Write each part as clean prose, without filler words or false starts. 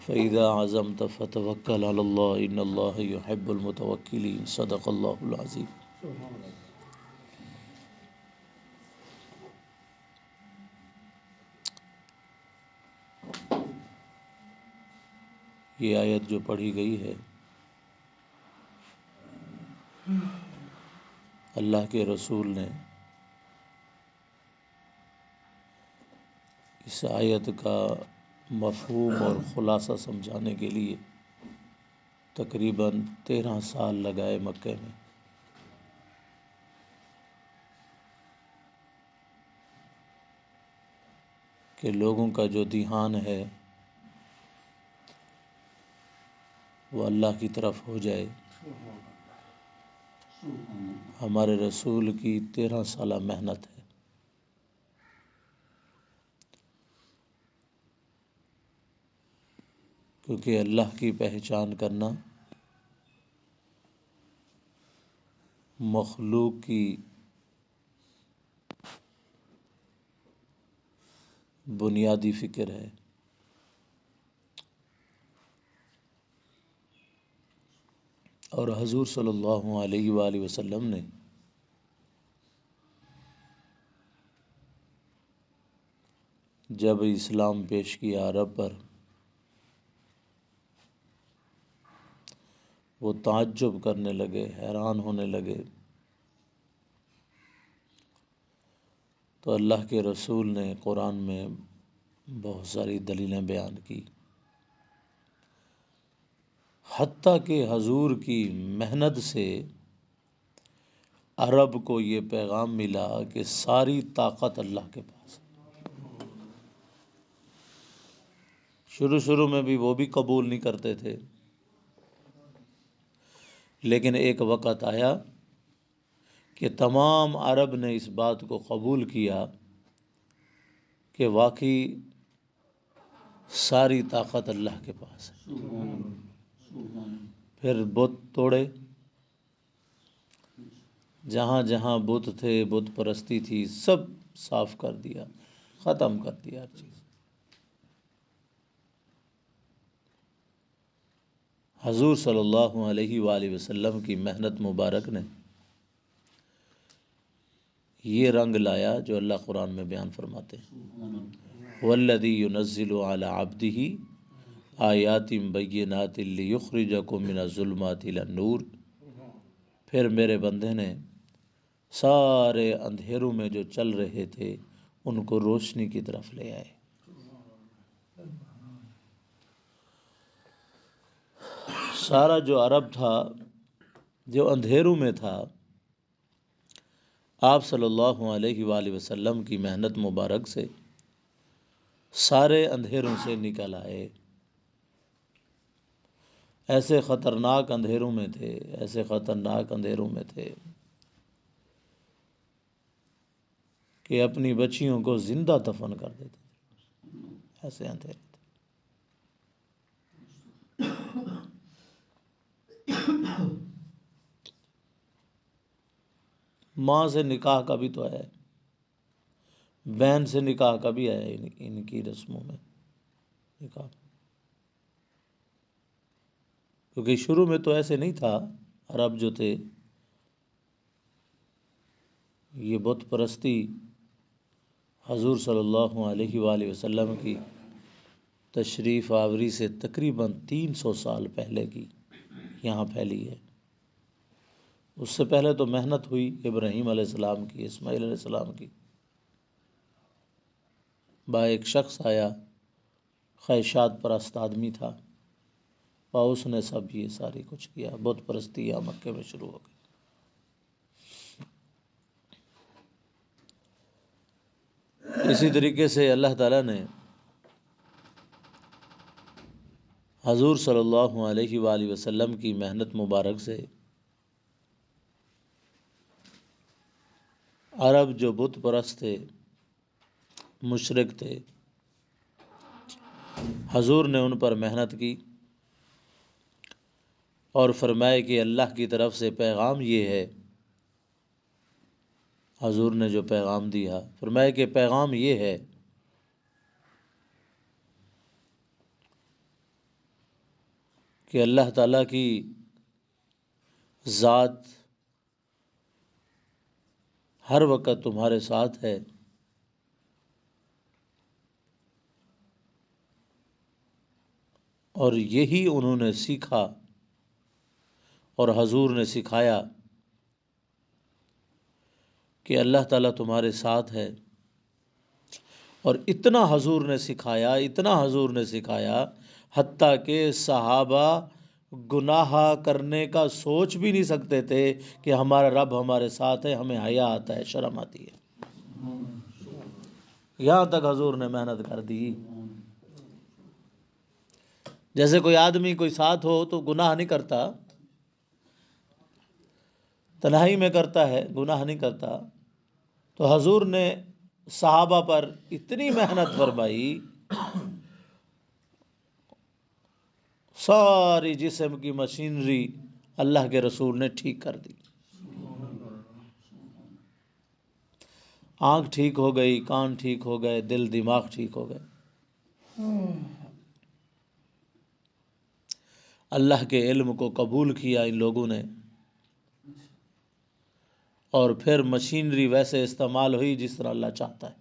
فإذا عزمت فتوکل علی اللہ ان اللہ یحب المتوکلین صدق اللہ العظیم۔ یہ آیت جو پڑھی گئی ہے اللہ کے رسول نے اس آیت کا مفہوم اور خلاصہ سمجھانے کے لیے تقریباً 13 سال لگائے مکے میں۔ کہ لوگوں کا جو دھیان ہے وہ اللہ کی طرف ہو جائے۔ ہمارے رسول کی 13 سالہ محنت ہے۔ کیونکہ اللہ کی پہچان کرنا مخلوق کی بنیادی فکر ہے۔ اور حضور صلی اللہ علیہ وآلہ وسلم نے جب اسلام پیش کیا عرب پر، وہ تعجب کرنے لگے، حیران ہونے لگے۔ تو اللہ کے رسول نے قرآن میں بہت ساری دلیلیں بیان کی، حتیٰ کہ حضور کی محنت سے عرب کو یہ پیغام ملا کہ ساری طاقت اللہ کے پاس ہے۔ شروع میں بھی وہ بھی قبول نہیں کرتے تھے، لیکن ایک وقت آیا کہ تمام عرب نے اس بات کو قبول کیا کہ واقعی ساری طاقت اللہ کے پاس ہے۔ پھر بت توڑے، جہاں جہاں بت تھے، بت پرستی تھی، سب صاف کر دیا، ختم کر دیا ہر چیز۔ حضور صلی اللہ علیہ وآلہ وسلم کی محنت مبارک نے یہ رنگ لایا جو اللہ قرآن میں بیان فرماتے ہیں، وَالَّذِي يُنَزِّلُ عَلَى عَبْدِهِ آیَاتٍ بَيِّنَاتٍ لِيُخْرِجَكُم مِّنَ الظُّلُمَاتِ إِلَى النُّورِ۔ پھر میرے بندے نے سارے اندھیروں میں جو چل رہے تھے ان کو روشنی کی طرف لے آئے۔ سارا جو عرب تھا، جو اندھیروں میں تھا، آپ صلی اللہ علیہ وآلہ وسلم کی محنت مبارک سے سارے اندھیروں سے نکل آئے۔ ایسے خطرناک اندھیروں میں تھے، ایسے خطرناک اندھیروں میں تھے کہ اپنی بچیوں کو زندہ دفن کر دیتے تھے، ایسے اندھیرے تھے۔ ماں سے نکاح کا بھی تو ہے، بہن سے نکاح کا بھی ہے ان کی رسموں میں نکاح۔ کیونکہ شروع میں تو ایسے نہیں تھا، عرب جو تھے یہ بت پرستی حضور صلی اللہ علیہ وآلہ وسلم کی تشریف آوری سے تقریباً 300 سال پہلے کی یہاں پھیلی ہے۔ اس سے پہلے تو محنت ہوئی ابراہیم علیہ السلام کی، اسماعیل علیہ السلام کی۔ ایک شخص آیا، خواہشات پرست آدمی تھا، اور اس نے سب یہ ساری کچھ کیا، بت پرستی یہاں مکے میں شروع ہو گئی۔ اسی طریقے سے اللہ تعالیٰ نے حضور صلی اللہ علیہ وآلہ وسلم کی محنت مبارک سے عرب جو بت پرست تھے، مشرک تھے، حضور نے ان پر محنت کی اور فرمائے کہ اللہ کی طرف سے پیغام یہ ہے۔ حضور نے جو پیغام دیا، فرمائے کہ پیغام یہ ہے کہ اللہ تعالیٰ کی ذات ہر وقت تمہارے ساتھ ہے، اور یہی انہوں نے سیکھا اور حضور نے سکھایا کہ اللہ تعالیٰ تمہارے ساتھ ہے۔ اور اتنا حضور نے سکھایا، اتنا حضور نے سکھایا، حتیٰ کہ صحابہ گناہ کرنے کا سوچ بھی نہیں سکتے تھے کہ ہمارا رب ہمارے ساتھ ہے، ہمیں حیا آتا ہے، شرم آتی ہے۔ یہاں تک حضور نے محنت کر دی۔ جیسے کوئی آدمی کوئی ساتھ ہو تو گناہ نہیں کرتا، تنہائی میں کرتا ہے، گناہ نہیں کرتا۔ تو حضور نے صحابہ پر اتنی محنت فرمائی، ساری جسم کی مشینری اللہ کے رسول نے ٹھیک کر دی۔ آنکھ ٹھیک ہو گئی، کان ٹھیک ہو گئے، دل دماغ ٹھیک ہو گئے۔ اللہ کے علم کو قبول کیا ان لوگوں نے، اور پھر مشینری ویسے استعمال ہوئی جس طرح اللہ چاہتا ہے۔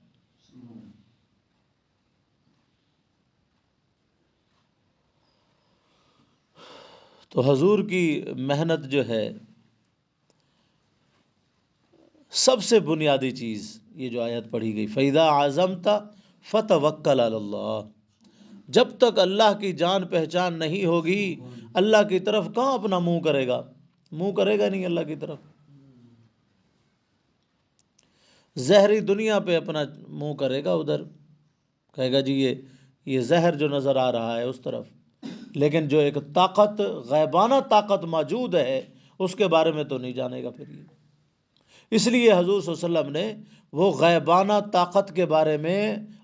تو حضور کی محنت جو ہے، سب سے بنیادی چیز یہ جو آیت پڑھی گئی، فَإِذَا عَزَمْتَ فَتَوَكَّلْ عَلَى اللَّهِ، جب تک اللہ کی جان پہچان نہیں ہوگی، اللہ کی طرف کہاں اپنا منہ کرے گا؟ منہ کرے گا نہیں اللہ کی طرف، زہری دنیا پہ اپنا منہ کرے گا، ادھر کہے گا جی یہ زہر جو نظر آ رہا ہے اس طرف، لیکن جو ایک طاقت، غیبانہ طاقت موجود ہے، اس کے بارے میں تو نہیں جانے گا پھر یہ۔ اس لیے حضور صلی اللہ علیہ وسلم نے وہ غیبانہ طاقت کے بارے میں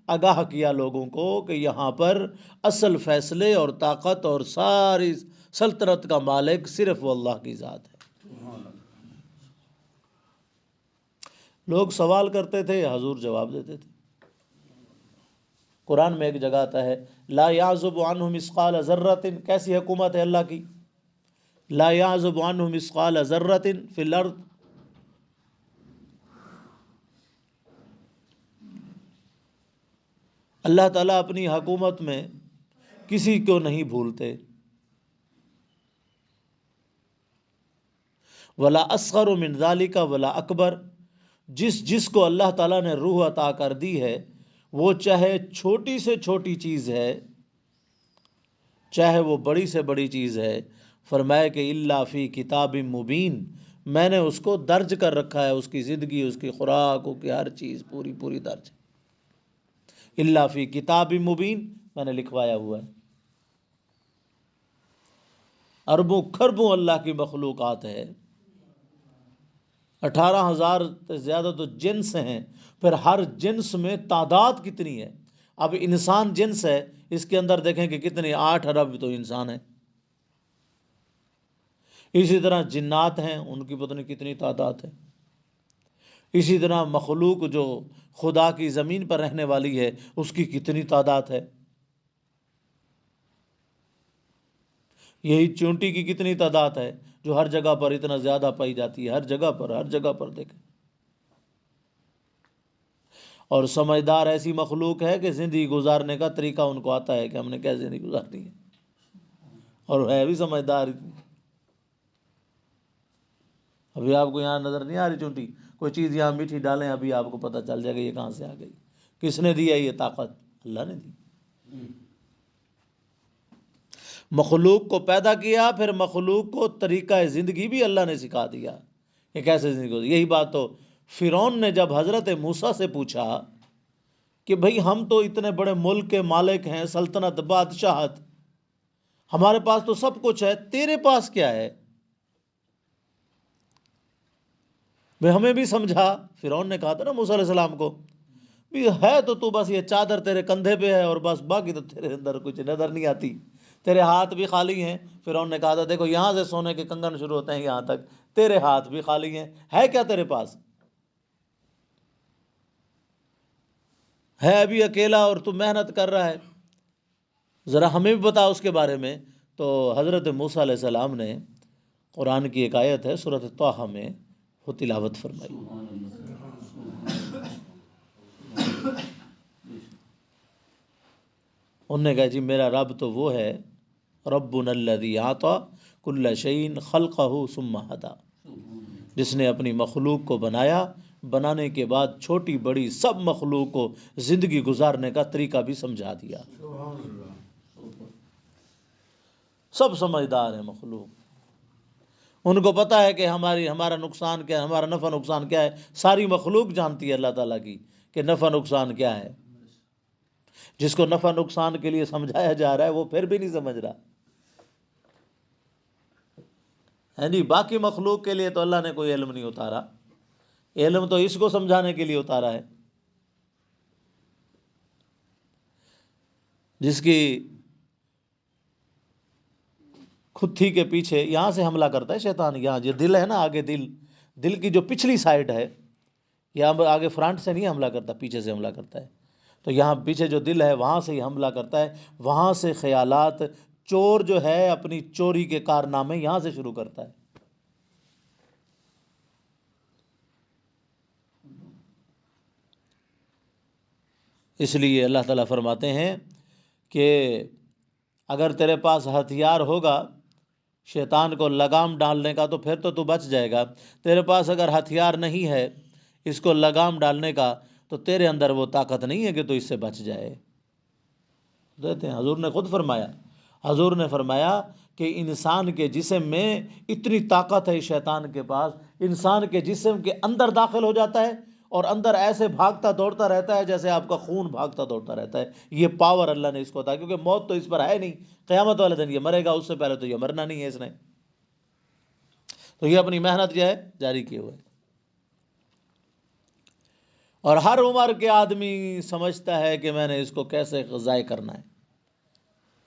آگاہ کیا لوگوں کو کہ یہاں پر اصل فیصلے اور طاقت اور ساری سلطنت کا مالک صرف وہ اللہ کی ذات ہے۔ لوگ سوال کرتے تھے، حضور جواب دیتے تھے۔ قرآن میں ایک جگہ آتا ہے، لا یعزب عنہ مثقال ذرۃ، کیسی حکومت ہے اللہ کی؟ لا یعزب عنہ مثقال ذرۃ فی الارض، اللہ تعالیٰ اپنی حکومت میں کسی کو نہیں بھولتے۔ ولا اصغر من ذلک ولا اکبر، جس کو اللہ تعالیٰ نے روح عطا کر دی ہے، وہ چاہے چھوٹی سے چھوٹی چیز ہے، چاہے وہ بڑی سے بڑی چیز ہے، فرمایا کہ الا فی کتاب مبین، میں نے اس کو درج کر رکھا ہے، اس کی زندگی، اس کی خوراک، اس کی ہر چیز پوری درج ہے۔ الا فی کتاب مبین، میں نے لکھوایا ہوا ہے۔ اربوں خربوں اللہ کی مخلوقات ہے، 18,000 سے زیادہ تو جنس ہیں، پھر ہر جنس میں تعداد کتنی ہے؟ اب انسان جنس ہے، اس کے اندر دیکھیں کہ کتنے، 8 ارب تو انسان ہیں۔ اسی طرح جنات ہیں، ان کی پتہ نہیں کتنی تعداد ہے۔ اسی طرح مخلوق جو خدا کی زمین پر رہنے والی ہے، اس کی کتنی تعداد ہے۔ یہی چونٹی کی کتنی تعداد ہے جو ہر جگہ پر اتنا زیادہ پائی جاتی ہے، ہر جگہ پر دیکھیں۔ اور سمجھدار ایسی مخلوق ہے کہ زندگی گزارنے کا طریقہ ان کو آتا ہے کہ ہم نے کیسے زندگی گزارنی ہے، اور ہے بھی سمجھدار اتنی۔ ابھی آپ کو یہاں نظر نہیں آ رہی چونٹی، کوئی چیز یہاں میٹھی ڈالیں، ابھی آپ کو پتہ چل جائے گا یہ کہاں سے آ گئی۔ کس نے دیا یہ طاقت؟ اللہ نے دی۔ مخلوق کو پیدا کیا، پھر مخلوق کو طریقہ زندگی بھی اللہ نے سکھا دیا کہ کیسے زندگی گزارے۔ یہی بات تو فرعون نے جب حضرت موسیٰ سے پوچھا کہ بھئی ہم تو اتنے بڑے ملک کے مالک ہیں، سلطنت، بادشاہت، ہمارے پاس تو سب کچھ ہے، تیرے پاس کیا ہے؟ بھئی ہمیں بھی سمجھا۔ فرعون نے کہا تھا نا موسیٰ علیہ السلام کو، بھی ہے تو بس یہ چادر تیرے کندھے پہ ہے، اور بس باقی تو تیرے اندر کچھ نظر نہیں آتی، تیرے ہاتھ بھی خالی ہیں۔ فرعون نے کہا تھا دیکھو یہاں سے سونے کے کنگن شروع ہوتے ہیں یہاں تک، تیرے ہاتھ بھی خالی ہیں، ہے کیا تیرے پاس؟ ہے ابھی اکیلا اور تو محنت کر رہا ہے، ذرا ہمیں بھی بتا اس کے بارے میں۔ تو حضرت موسیٰ علیہ السلام نے قرآن کی ایک آیت ہے سورۃ طٰہٰ میں وہ تلاوت فرمائی. انہوں نے کہا جی میرا رب تو وہ ہے ربنا الذی اعطی کل شیء خلقہ ثم ہدی، جس نے اپنی مخلوق کو بنایا، بنانے کے بعد چھوٹی بڑی سب مخلوق کو زندگی گزارنے کا طریقہ بھی سمجھا دیا. سب سمجھدار ہیں مخلوق، ان کو پتہ ہے کہ ہمارا نقصان کیا ہے، ہمارا نفع نقصان کیا ہے. ساری مخلوق جانتی ہے اللہ تعالیٰ کی کہ نفع نقصان کیا ہے. جس کو نفع نقصان کے لیے سمجھایا جا رہا ہے وہ پھر بھی نہیں سمجھ رہا ہے جی. باقی مخلوق کے لیے تو اللہ نے کوئی علم نہیں اتارا، علم تو اس کو سمجھانے کے لیے اتارا ہے. جس کی کھتھی کے پیچھے یہاں سے حملہ کرتا ہے شیطان، یہاں جو دل ہے نا، آگے دل کی جو پچھلی سائڈ ہے، یہاں آگے فرنٹ سے نہیں حملہ کرتا، پیچھے سے حملہ کرتا ہے. تو یہاں پیچھے جو دل ہے وہاں سے ہی حملہ کرتا ہے، وہاں سے خیالات، چور جو ہے اپنی چوری کے کارنامے یہاں سے شروع کرتا ہے. اس لیے اللہ تعالیٰ فرماتے ہیں کہ اگر تیرے پاس ہتھیار ہوگا شیطان کو لگام ڈالنے کا تو پھر تو بچ جائے گا. تیرے پاس اگر ہتھیار نہیں ہے اس کو لگام ڈالنے کا تو تیرے اندر وہ طاقت نہیں ہے کہ تو اس سے بچ جائے. دیتے ہیں حضور نے خود فرمایا، حضور نے فرمایا کہ انسان کے جسم میں اتنی طاقت ہے شیطان کے پاس، انسان کے جسم کے اندر داخل ہو جاتا ہے اور اندر ایسے بھاگتا دوڑتا رہتا ہے جیسے آپ کا خون بھاگتا دوڑتا رہتا ہے. یہ پاور اللہ نے اس کو عطا، کیونکہ موت تو اس پر ہے نہیں، قیامت والے دن یہ مرے گا، اس سے پہلے تو یہ مرنا نہیں ہے اس نے. تو یہ اپنی محنت جو ہے جاری کیے ہوئے. اور ہر عمر کے آدمی سمجھتا ہے کہ میں نے اس کو کیسے ضائع کرنا ہے،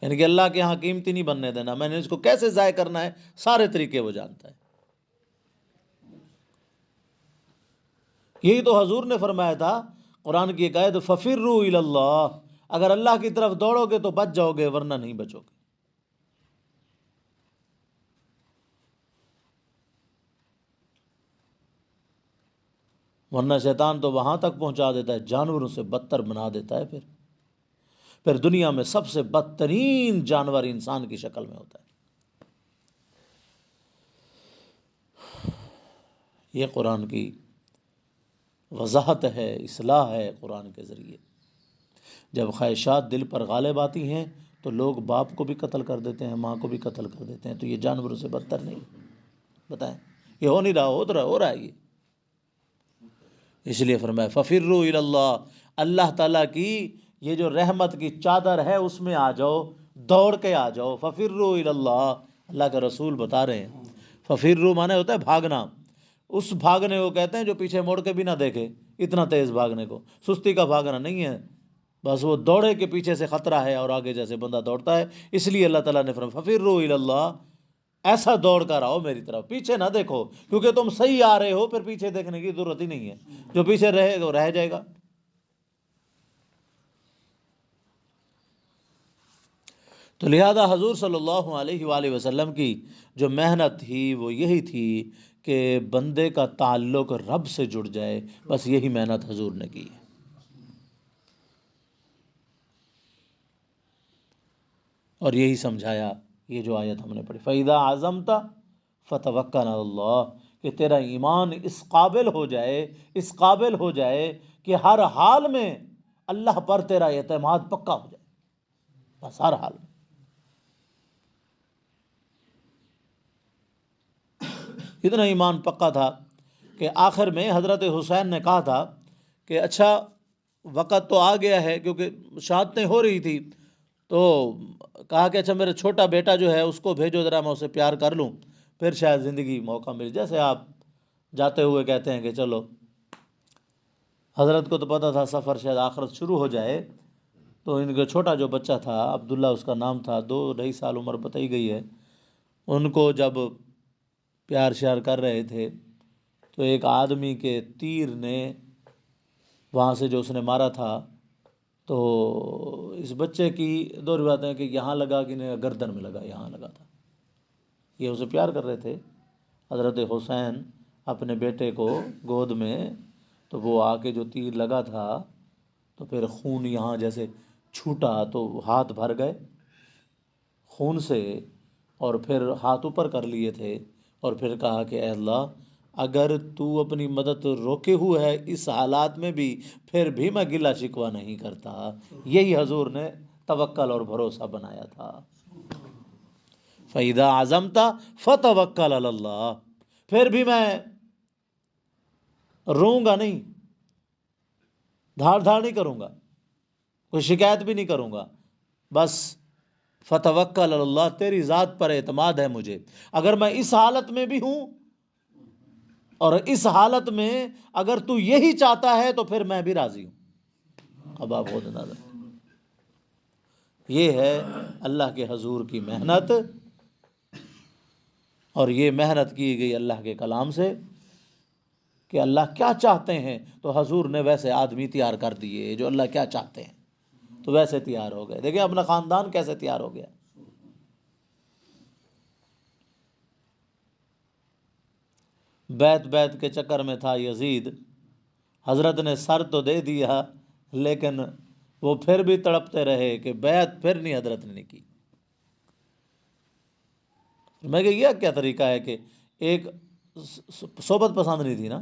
یعنی کہ اللہ کے ہاں قیمتی نہیں بننے دینا، میں نے اس کو کیسے ضائع کرنا ہے، سارے طریقے وہ جانتا ہے. یہی تو حضور نے فرمایا تھا قرآن کی ایک آیت فَفِرُّوا إِلَى اللَّهِ، اگر اللہ کی طرف دوڑو گے تو بچ جاؤ گے ورنہ نہیں بچو گے. ورنہ شیطان تو وہاں تک پہنچا دیتا ہے، جانوروں سے بدتر بنا دیتا ہے. پھر دنیا میں سب سے بدترین جانور انسان کی شکل میں ہوتا ہے. یہ قرآن کی وضاحت ہے، اصلاح ہے قرآن کے ذریعے. جب خواہشات دل پر غالب آتی ہیں تو لوگ باپ کو بھی قتل کر دیتے ہیں، ماں کو بھی قتل کر دیتے ہیں. تو یہ جانوروں سے بدتر نہیں؟ بتائیں، یہ ہو نہیں رہا، ہو رہا ہے یہ. اس لیے فرمایا فَفِرُّوا إِلَى اللَّهِ، اللہ تعالیٰ کی یہ جو رحمت کی چادر ہے اس میں آ جاؤ، دوڑ کے آ جاؤ. فَفِرُّوا إِلَى اللَّهِ، اللہ کے رسول بتا رہے ہیں. فَفِرُّوا مانے ہوتا ہے بھاگنا. اس بھاگنے کو کہتے ہیں جو پیچھے موڑ کے بھی نہ دیکھے، اتنا تیز بھاگنے کو. سستی کا بھاگنا نہیں ہے، بس وہ دوڑے کے پیچھے سے خطرہ ہے اور آگے جیسے بندہ دوڑتا ہے. اس لیے اللہ تعالیٰ نے فرمایا فَفِرُّوا إِلَى اللَّهِ، ایسا دوڑ کر آؤ میری طرف، پیچھے نہ دیکھو، کیونکہ تم صحیح آ رہے ہو، پھر پیچھے دیکھنے کی ضرورت ہی نہیں ہے. جو پیچھے رہے گا رہ جائے گا. تو لہذا حضور صلی اللہ علیہ وآلہ وسلم کی جو محنت تھی وہ یہی تھی کہ بندے کا تعلق رب سے جڑ جائے، بس یہی محنت حضور نے کی. اور یہی سمجھایا یہ جو آیت ہم نے پڑھی فَإِذَا عَزَمْتَ فَتَوَكَّلْ عَلَى اللَّهِ، کہ تیرا ایمان اس قابل ہو جائے کہ ہر حال میں اللہ پر تیرا اعتماد پکا ہو جائے، بس ہر حال میں. اتنا ایمان پکا تھا کہ آخر میں حضرت حسین نے کہا تھا کہ اچھا وقت تو آ گیا ہے، کیونکہ شہادتیں ہو رہی تھی، تو کہا کہ اچھا میرا چھوٹا بیٹا جو ہے اس کو بھیجو ذرا، میں اسے پیار کر لوں، پھر شاید زندگی موقع مل. جیسے آپ جاتے ہوئے کہتے ہیں کہ چلو، حضرت کو تو پتہ تھا سفر شاید آخرت شروع ہو جائے، تو ان کا چھوٹا جو بچہ تھا عبداللہ اس کا نام تھا، 2-2.5 سال عمر بتائی گئی ہے، ان کو جب پیار شیار کر رہے تھے تو ایک آدمی کے تیر نے وہاں سے جو اس نے مارا تھا تو اس بچے کی دو روایتیں ہیں کہ یہاں لگا کہ نہیں گردن میں لگا، یہاں لگا تھا. یہ اسے پیار کر رہے تھے. حضرت حسین اپنے بیٹے کو گود میں، تو وہ آ کے جو تیر لگا تھا تو پھر خون یہاں جیسے چھوٹا تو ہاتھ بھر گئے خون سے، اور پھر ہاتھ اوپر کر لیے تھے اور پھر کہا کہ اے اللہ اگر تو اپنی مدد روکے ہوئے ہے اس حالات میں بھی، پھر بھی میں گلہ شکوہ نہیں کرتا. یہی حضور نے توکل اور بھروسہ بنایا تھا. فَإِذَا عَزَمْتَ فَتَوَكَّلْ عَلَى اللَّهِ، پھر بھی میں روں گا نہیں، دھاڑ دھاڑ نہیں کروں گا، کوئی شکایت بھی نہیں کروں گا، بس فتوکل علی اللہ، تیری ذات پر اعتماد ہے مجھے. اگر میں اس حالت میں بھی ہوں اور اس حالت میں اگر تو یہی چاہتا ہے تو پھر میں بھی راضی ہوں. اب آپ خود اندازہ، یہ ہے اللہ کے حضور کی محنت، اور یہ محنت کی گئی اللہ کے کلام سے کہ اللہ کیا چاہتے ہیں، تو حضور نے ویسے آدمی تیار کر دیے جو اللہ کیا چاہتے ہیں تو ویسے تیار ہو گئے. دیکھیں اپنا خاندان کیسے تیار ہو گیا. بیت کے چکر میں تھا یزید، حضرت نے سر تو دے دیا لیکن وہ پھر بھی تڑپتے رہے کہ بیعت پھر نہیں حضرت نے کی. میں کہ یہ کیا طریقہ ہے کہ ایک صحبت پسند نہیں تھی نا،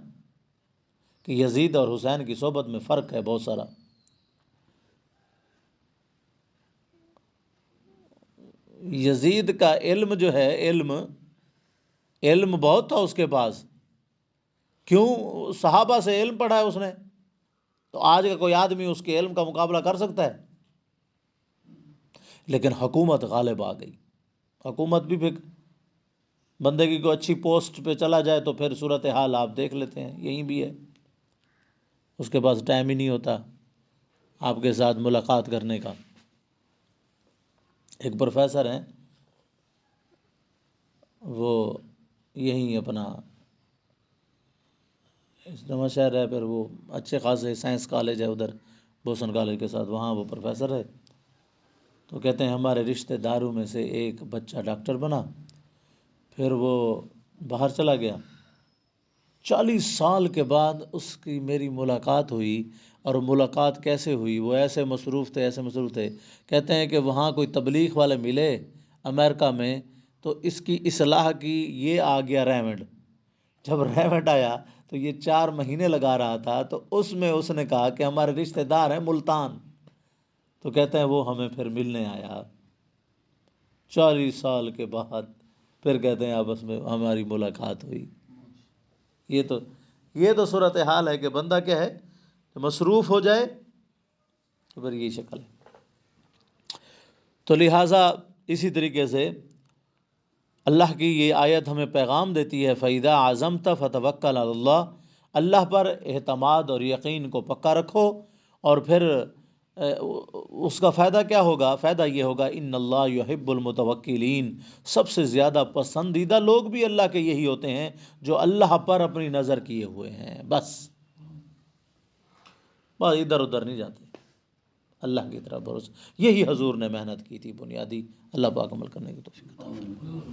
کہ یزید اور حسین کی صحبت میں فرق ہے بہت سارا. یزید کا علم جو ہے، علم بہت تھا اس کے پاس، کیوں صحابہ سے علم پڑھا ہے اس نے، تو آج کا کوئی آدمی اس کے علم کا مقابلہ کر سکتا ہے؟ لیکن حکومت غالب آ گئی. حکومت بھی پھر بندے کی کوئی اچھی پوسٹ پہ چلا جائے تو پھر صورتحال آپ دیکھ لیتے ہیں. یہیں بھی ہے، اس کے پاس ٹائم ہی نہیں ہوتا آپ کے ساتھ ملاقات کرنے کا. ایک پروفیسر ہیں، وہ یہیں اپنا نواں شہر ہے، پھر وہ اچھے خاصے سائنس کالج ہے ادھر بوسن کالج کے ساتھ، وہاں وہ پروفیسر ہے. تو کہتے ہیں ہمارے رشتہ داروں میں سے ایک بچہ ڈاکٹر بنا، پھر وہ باہر چلا گیا. 40 سال کے بعد اس کی میری ملاقات ہوئی. اور ملاقات کیسے ہوئی؟ وہ ایسے مصروف تھے. کہتے ہیں کہ وہاں کوئی تبلیغ والے ملے امریکہ میں، تو اس کی اصلاح کی، یہ آ گیا ریمنڈ. جب ریمنڈ آیا تو یہ 4 مہینے لگا رہا تھا، تو اس میں اس نے کہا کہ ہمارے رشتہ دار ہیں ملتان. تو کہتے ہیں وہ ہمیں پھر ملنے آیا 40 سال کے بعد، پھر کہتے ہیں آپس میں ہماری ملاقات ہوئی. یہ تو صورتحال ہے کہ بندہ کیا ہے، مصروف ہو جائے تو پھر یہی شکل ہے. تو لہٰذا اسی طریقے سے اللہ کی یہ آیت ہمیں پیغام دیتی ہے فَإِذَا عَزَمْتَ فَتَوَكَّلْ عَلَى اللَّهِ، اللہ پر اعتماد اور یقین کو پکا رکھو. اور پھر اس کا فائدہ کیا ہوگا؟ فائدہ یہ ہوگا ان اللہ یحب المتوکلین، سب سے زیادہ پسندیدہ لوگ بھی اللہ کے یہی ہوتے ہیں جو اللہ پر اپنی نظر کیے ہوئے ہیں. بس ادھر ادھر نہیں جاتے، اللہ کی طرف بھروسہ. یہی حضور نے محنت کی تھی بنیادی. اللہ پاک عمل کرنے کی توفیق عطا فرمائے.